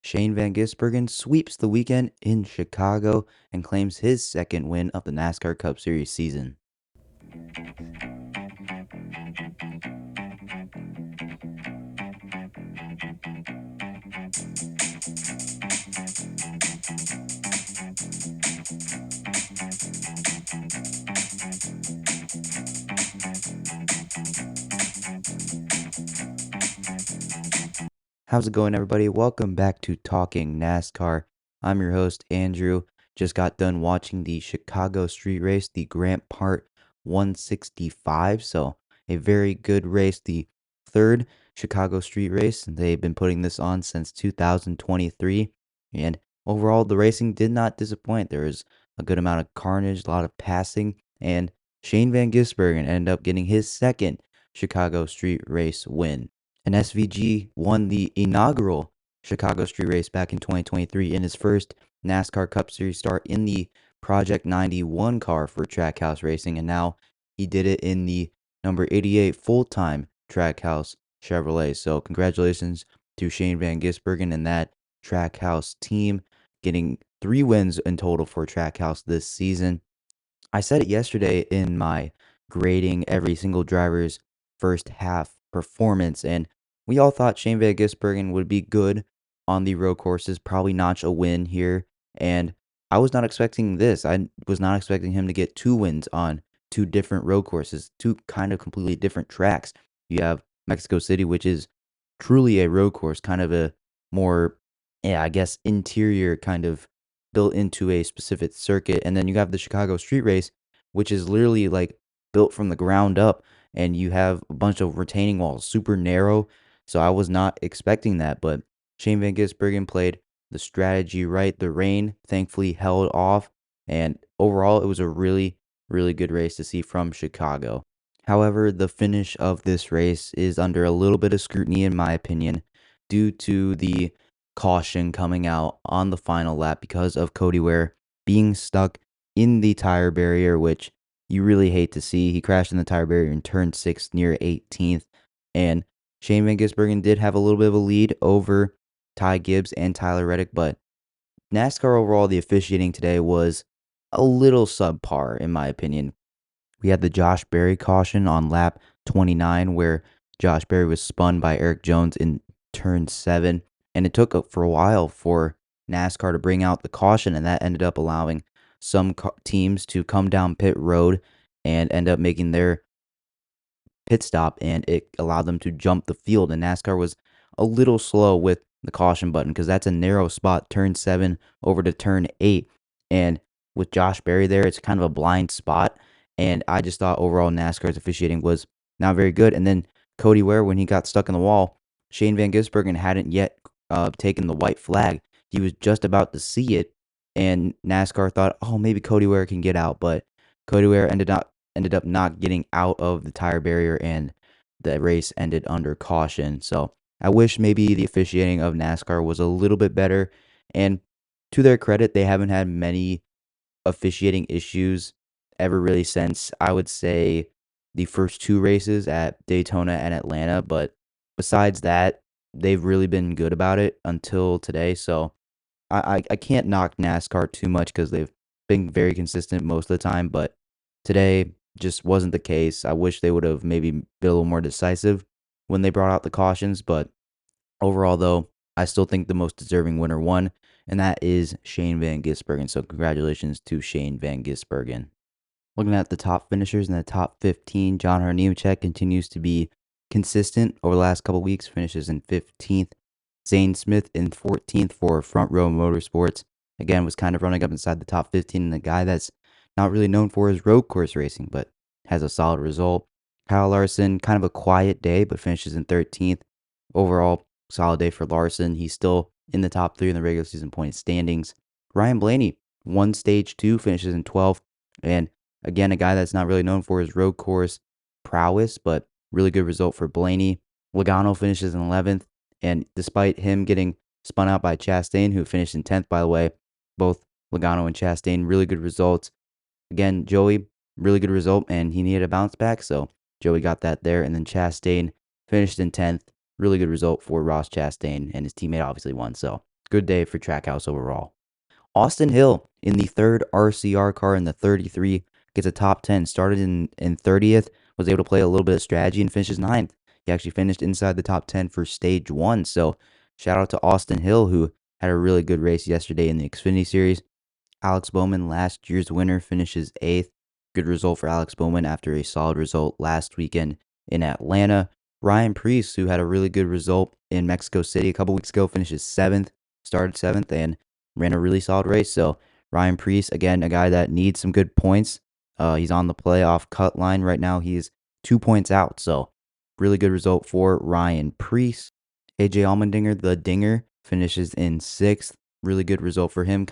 Shane Van Gisbergan sweeps the weekend in Chicago and claims his second win of the NASCAR Cup Series season. How's it going, everybody? Welcome back to Talking NASCAR. I'm your host, Andrew. Just got done watching the Chicago Street Race, the Grant Part 165. So, a very good race, the third Chicago Street Race. They've been putting this on since 2023. And overall, the racing did not disappoint. There was a good amount of carnage, a lot of passing, and Shane Van Gisbergan ended up getting his second Chicago Street Race win. And SVG won the inaugural Chicago Street Race back in 2023 in his first NASCAR Cup Series start in the Project 91 car for Trackhouse Racing, and now he did it in the number 88 full-time Trackhouse Chevrolet. So congratulations to Shane Van Gisbergan and that Trackhouse team, getting 3 wins in total for Trackhouse this season. I said it yesterday in my grading every single driver's first half performance, and we all thought Shane Van Gisbergen would be good on the road courses, probably notch a win here, and I was not expecting this. I was not expecting him to get 2 wins on 2 different road courses, 2 kind of completely different tracks. You have Mexico City, which is truly a road course, kind of a more, yeah, I guess, interior kind of built into a specific circuit. And then you have the Chicago Street Race, which is literally like built from the ground up, and you have a bunch of retaining walls, super narrow. So I was not expecting that, but Shane Van Gisbergen played the strategy right. The rain thankfully held off, and overall, it was a really, really good race to see from Chicago. However, the finish of this race is under a little bit of scrutiny, in my opinion, due to the caution coming out on the final lap because of Cody Ware being stuck in the tire barrier, which you really hate to see. He crashed in the tire barrier in turn 6 near 18th, and Shane Van Gisbergen did have a little bit of a lead over Ty Gibbs and Tyler Reddick, but NASCAR overall, the officiating today was a little subpar, in my opinion. We had the Josh Berry caution on lap 29, where Josh Berry was spun by Eric Jones in turn 7, and it took for a while for NASCAR to bring out the caution, and that ended up allowing some teams to come down pit road and end up making their pit stop, and it allowed them to jump the field. And NASCAR was a little slow with the caution button because that's a narrow spot, turn 7 over to turn 8. And with Josh Berry there, it's kind of a blind spot. And I just thought overall NASCAR's officiating was not very good. And then Cody Ware, when he got stuck in the wall, Shane Van Gisbergen hadn't yet taken the white flag. He was just about to see it, and NASCAR thought, oh, maybe Cody Ware can get out. But Cody Ware ended up not getting out of the tire barrier, and the race ended under caution. So I wish maybe the officiating of NASCAR was a little bit better. And to their credit, they haven't had many officiating issues ever really since, I would say, the first 2 races at Daytona and Atlanta. But besides that, they've really been good about it until today. So I can't knock NASCAR too much because they've been very consistent most of the time. But today just wasn't the case. I wish they would have maybe been a little more decisive when they brought out the cautions. But overall, though, I still think the most deserving winner won, and that is Shane Van Gisbergen. So congratulations to Shane Van Gisbergen. Looking at the top finishers in the top 15, John Hunter Nemechek continues to be consistent over the last couple weeks, finishes in 15th. Zane Smith in 14th for Front Row Motorsports. Again, was kind of running up inside the top 15, and a guy that's not really known for his road course racing, but has a solid result. Kyle Larson, kind of a quiet day, but finishes in 13th. Overall, solid day for Larson. He's still in the top 3 in the regular season points standings. Ryan Blaney, won stage 2, finishes in 12th. And again, a guy that's not really known for his road course prowess, but really good result for Blaney. Logano finishes in 11th. And despite him getting spun out by Chastain, who finished in 10th, by the way, both Logano and Chastain, really good results. Again, Joey, really good result, and he needed a bounce back, so Joey got that there. And then Chastain finished in 10th. Really good result for Ross Chastain, and his teammate obviously won. So Good day for Trackhouse overall. Austin Hill in the third RCR car in the 33 gets a top 10. Started in 30th, was able to play a little bit of strategy and finishes ninth. He actually finished inside the top 10 for stage one. So shout out to Austin Hill, who had a really good race yesterday in the Xfinity Series. Alex Bowman, last year's winner, finishes eighth. Good result for Alex Bowman after a solid result last weekend in Atlanta. Ryan Preece, who had a really good result in Mexico City a couple weeks ago, finishes seventh, started seventh, and ran a really solid race. So Ryan Preece, again, a guy that needs some good points. He's on the playoff cut line right now. He's 2 points out. So really good result for Ryan Preece. AJ Allmendinger, the Dinger, finishes in sixth. Really good result for him.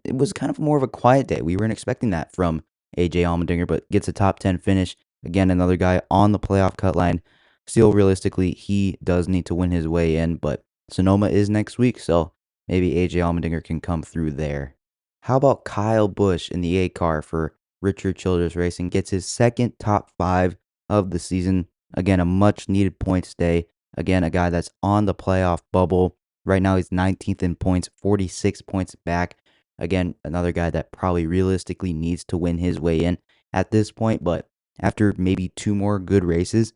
It was kind of more of a quiet day. We weren't expecting that from AJ Allmendinger, but gets a top 10 finish. Again, another guy on the playoff cut line. Still, realistically, he does need to win his way in, but Sonoma is next week, so maybe AJ Allmendinger can come through there. How about Kyle Busch in the A car for Richard Childress Racing? Gets his second top 5 of the season. Again, a much needed points day. Again, a guy that's on the playoff bubble. Right now, he's 19th in points, 46 points back. Again, another guy that probably realistically needs to win his way in at this point, but after maybe 2 more good races,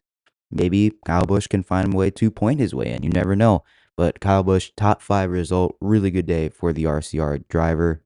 maybe Kyle Busch can find a way to point his way in. You never know. But Kyle Busch, top 5 result, really good day for the RCR driver.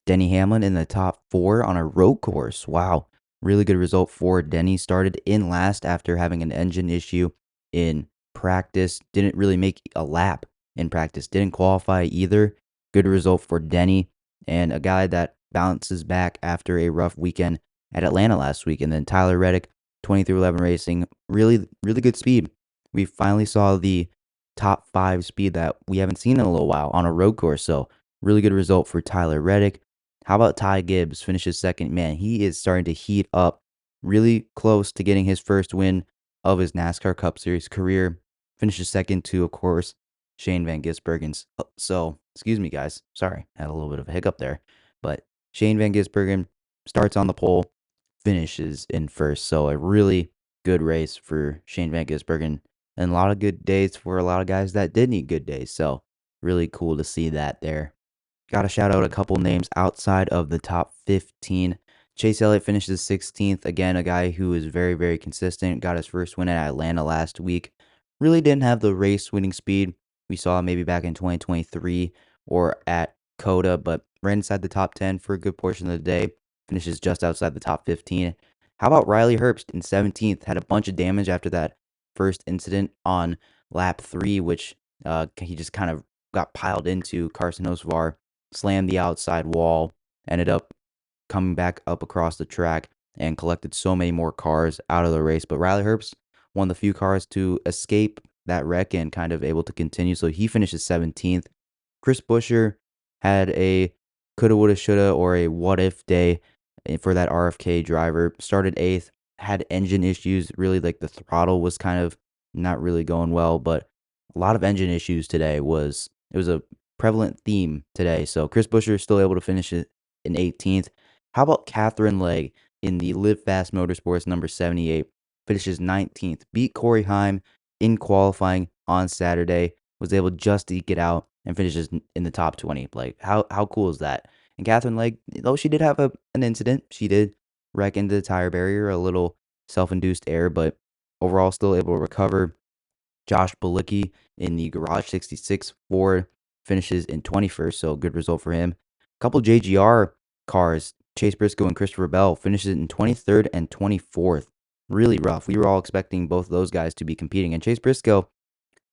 Denny Hamlin in the top 4 on a road course. Wow. Really good result for Denny. Started in last after having an engine issue in practice. Didn't really make a lap in practice. Didn't qualify either. Good result for Denny, and a guy that bounces back after a rough weekend at Atlanta last week. And then Tyler Reddick, 2311 Racing, really good speed. We finally saw the top 5 speed that we haven't seen in a little while on a road course. So really good result for Tyler Reddick. How about Ty Gibbs? Finishes second. Man, he is starting to heat up. Really close to getting his first win of his NASCAR Cup Series career. Finishes second to, of course, Shane Van Gisbergan's. So, excuse me, guys. Sorry, had a little bit of a hiccup there. But Shane Van Gisbergan starts on the pole, finishes in first. So, a really good race for Shane Van Gisbergan. And a lot of good days for a lot of guys that did need good days. So, really cool to see that there. Got to shout out a couple names outside of the top 15. Chase Elliott finishes 16th. Again, a guy who is very consistent. Got his first win at Atlanta last week. Really didn't have the race winning speed we saw maybe back in 2023 or at COTA, but ran inside the top 10 for a good portion of the day. Finishes just outside the top 15. How about Riley Herbst in 17th? Had a bunch of damage after that first incident on lap 3, which he just kind of got piled into. Carson Hocevar slammed the outside wall, ended up coming back up across the track and collected so many more cars out of the race. But Riley Herbst, one of the few cars to escape that wreck and kind of able to continue. So he finishes 17th. Chris Buescher had a coulda, woulda, shoulda, or a what if day for that RFK driver. Started 8th, had engine issues. Really, like the throttle was kind of not really going well, but a lot of engine issues today. It was a prevalent theme today. So Chris Buescher is still able to finish it in 18th. How about Catherine Legg in the Live Fast Motorsports number 78? Finishes 19th. Beat Corey Heim in qualifying on Saturday. Was able just to get out and finishes in the top 20. Like, how cool is that? And Catherine Legg, though she did have an incident, she did wreck into the tire barrier, a little self-induced error, but overall still able to recover. Josh Bilicki in the Garage 66 Ford finishes in 21st, so good result for him. A couple JGR cars, Chase Briscoe and Christopher Bell, finishes in 23rd and 24th. Really rough. We were all expecting both of those guys to be competing. And Chase Briscoe,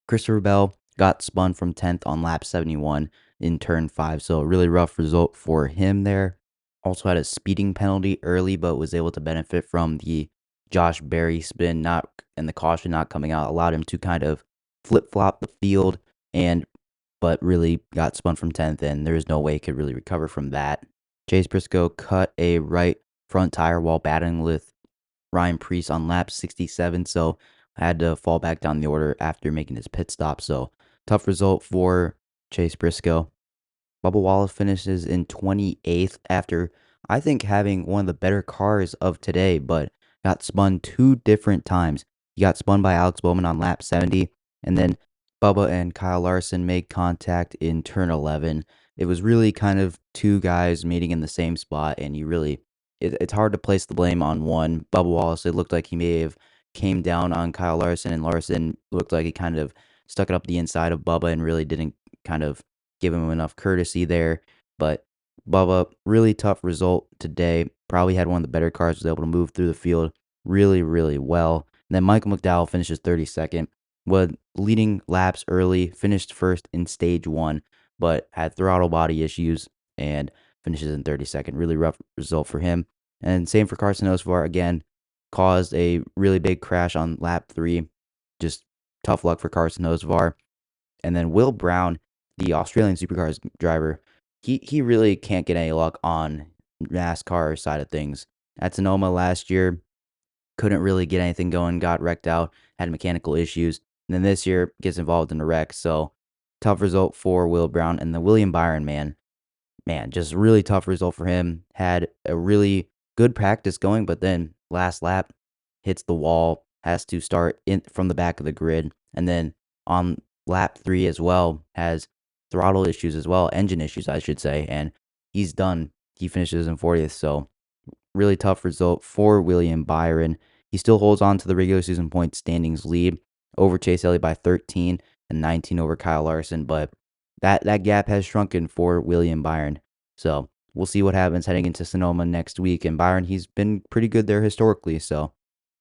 Christopher Bell got spun from 10th on lap 71 in turn 5, so a really rough result for him there. Also had a speeding penalty early, but was able to benefit from the Josh Berry spin and the caution not coming out. Allowed him to kind of flip-flop the field, but really got spun from 10th, and there was no way he could really recover from that. Chase Briscoe cut a right front tire while battling with Ryan Preece on lap 67, so I had to fall back down the order after making his pit stop. So tough result for Chase Briscoe. Bubba Wallace finishes in 28th after, I think, having one of the better cars of today, but got spun 2 different times. He got spun by Alex Bowman on lap 70, and then Bubba and Kyle Larson made contact in turn 11. It was really kind of two guys meeting in the same spot, and it's hard to place the blame on one. Bubba Wallace, it looked like he may have came down on Kyle Larson, and Larson looked like he kind of stuck it up the inside of Bubba and really didn't kind of give him enough courtesy there. But Bubba, really tough result today. Probably had one of the better cars, was able to move through the field really, really well. And then Michael McDowell finishes 32nd. Was leading laps early, finished first in stage one, but had throttle body issues and finishes in 32nd. Really rough result for him. And same for Carson Osvar again, caused a really big crash on lap 3. Just tough luck for Carson Osvar. And then Will Brown, the Australian Supercars driver, he really can't get any luck on NASCAR side of things. At Sonoma last year, couldn't really get anything going, got wrecked out, had mechanical issues. And then this year gets involved in a wreck. So tough result for Will Brown. And the William Byron, man, just really tough result for him. Had a really good practice going, but then last lap hits the wall, has to start in from the back of the grid. And then on lap 3 as well, has throttle issues as well, engine issues, I should say. And he's done. He finishes in 40th. So really tough result for William Byron. He still holds on to the regular season point standings lead over Chase Elliott by 13 and 19 over Kyle Larson, but that gap has shrunken for William Byron. So we'll see what happens heading into Sonoma next week. And Byron, he's been pretty good there historically, so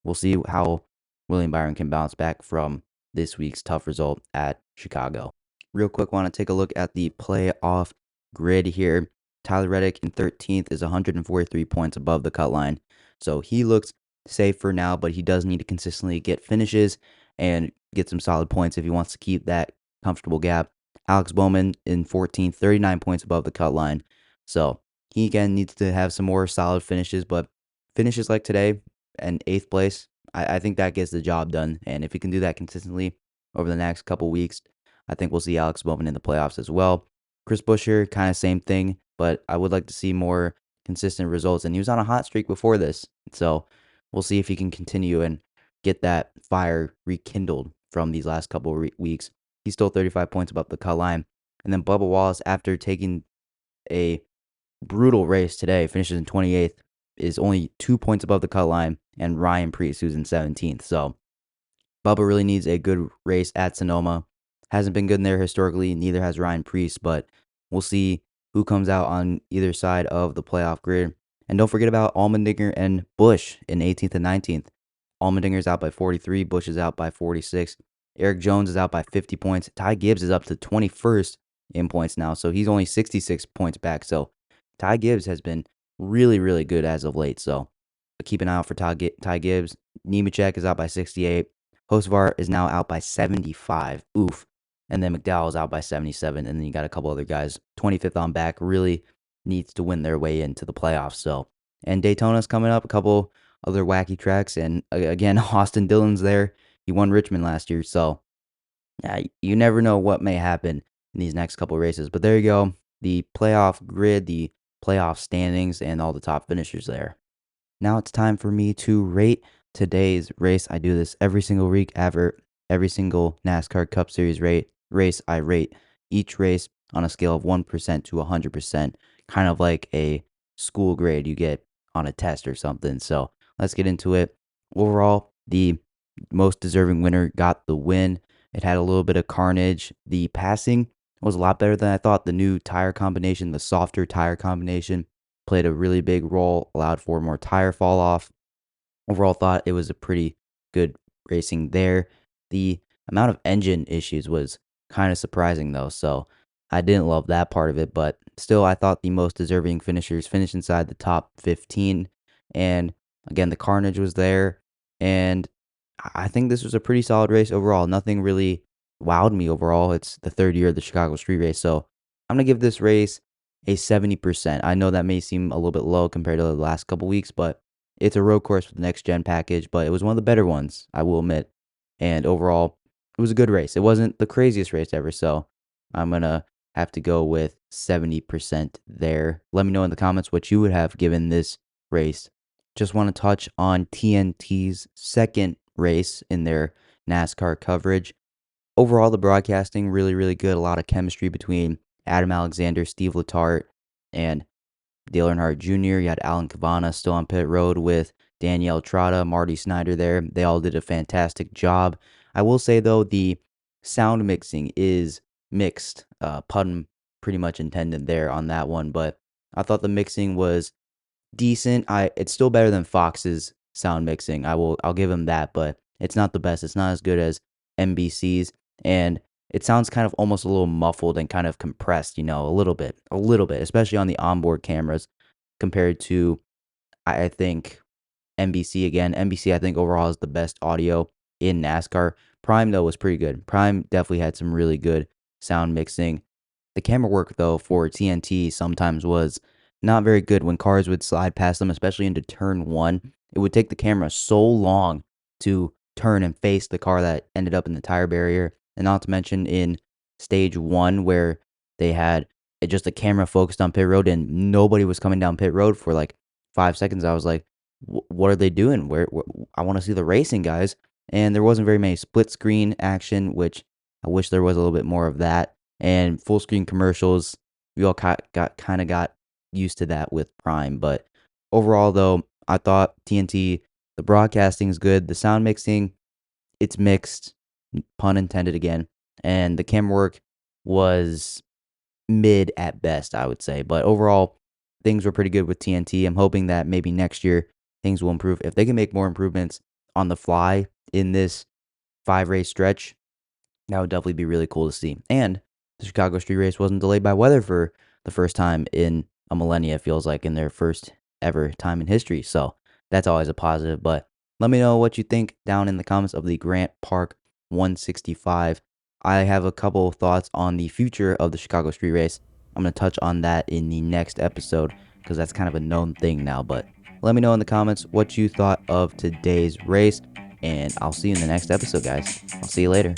we'll see how William Byron can bounce back from this week's tough result at Chicago. Real quick, want to take a look at the playoff grid here. Tyler Reddick in 13th is 143 points above the cut line. So he looks safe for now, but he does need to consistently get finishes and get some solid points if he wants to keep that comfortable gap. Alex Bowman in 14th, 39 points above the cut line. So he again needs to have some more solid finishes, but finishes like today and 8th place, I think that gets the job done. And if he can do that consistently over the next couple weeks, I think we'll see Alex Bowman in the playoffs as well. Chris Buescher, kind of same thing, but I would like to see more consistent results. And he was on a hot streak before this. So we'll see if he can continue and get that fire rekindled from these last couple of weeks. He's still 35 points above the cut line. And then Bubba Wallace, after taking a brutal race today, finishes in 28th, is only 2 points above the cut line. And Ryan Preece, who's in 17th. So Bubba really needs a good race at Sonoma. Hasn't been good in there historically, neither has Ryan Preece, but we'll see who comes out on either side of the playoff grid. And don't forget about Allmendinger and Busch in 18th and 19th. Allmendinger's out by 43, Busch is out by 46. Eric Jones is out by 50 points. Ty Gibbs is up to 21st in points now, so he's only 66 points back. So Ty Gibbs has been really, really good as of late. So keep an eye out for Ty Gibbs. Nemechek is out by 68. Hosvar is now out by 75. Oof. And then McDowell is out by 77. And then you got a couple other guys. 25th on back really needs to win their way into the playoffs. So, and Daytona's coming up, a couple other wacky tracks. And again, Austin Dillon's there. He won Richmond last year. So, yeah, you never know what may happen in these next couple races. But there you go. The playoff grid, the playoff standings, and all the top finishers there. Now it's time for me to rate today's race. I do this every single week after every single NASCAR Cup Series race. I rate each race on a scale of 1% to 100%, kind of like a school grade you get on a test or something. So let's get into it. Overall, the most deserving winner got the win. It had a little bit of carnage. The passing was a lot better than I thought. The new tire combination, the softer tire combination, played a really big role, allowed for more tire fall off. Overall, thought it was a pretty good racing there. The amount of engine issues was kind of surprising though, so I didn't love that part of it, but still I thought the most deserving finishers finished inside the top 15, and again, the carnage was there, and I think this was a pretty solid race overall. Nothing really wowed me overall. It's the third year of the Chicago Street Race, so I'm going to give this race a 70%. I know that may seem a little bit low compared to the last couple weeks, but it's a road course with the next gen package, but it was one of the better ones, I will admit. And overall, it was a good race. It wasn't the craziest race ever, so I'm going to have to go with 70% there. Let me know in the comments what you would have given this race. Just want to touch on TNT's second race in their NASCAR coverage. overall, the broadcasting really, really good. A lot of chemistry between Adam Alexander, Steve Letarte, and Dale Earnhardt Jr. You had Alan Cavana still on pit road with Danielle Trotta, Marty Snyder there. They all did a fantastic job. I will say, though, the sound mixing is mixed. Pun pretty much intended there on that one, but I thought the mixing was decent. It's still better than Fox's sound mixing. I'll give him that, but it's not the best. It's not as good as NBC's, and it sounds kind of almost a little muffled and kind of compressed, a little bit, especially on the onboard cameras compared to I think NBC again. NBC I think overall is the best audio in NASCAR. Prime though was pretty good. Prime definitely had some really good sound mixing. The camera work though for TNT sometimes was not very good when cars would slide past them, especially into turn 1. It would take the camera so long to turn and face the car that ended up in the tire barrier. And not to mention in stage 1 where they had just a camera focused on pit road and nobody was coming down pit road for like 5 seconds. I was like, what are they doing? Where I want to see the racing, guys. And there wasn't very many split screen action, which I wish there was a little bit more of that. And full screen commercials, we all got used to that with Prime. But overall, though, I thought TNT, the broadcasting is good. The sound mixing, it's mixed, pun intended again. And the camera work was mid at best, I would say. But overall, things were pretty good with TNT. I'm hoping that maybe next year things will improve. If they can make more improvements on the fly in this 5-race stretch, that would definitely be really cool to see. And the Chicago Street Race wasn't delayed by weather for the first time in a millennia, it feels like, in their first ever time in history. So that's always a positive. But let me know what you think down in the comments of the Grant Park 165. I have a couple of thoughts on the future of the Chicago Street Race. I'm going to touch on that in the next episode because that's kind of a known thing now. But let me know in the comments what you thought of today's race, and I'll see you in the next episode, guys. I'll see you later.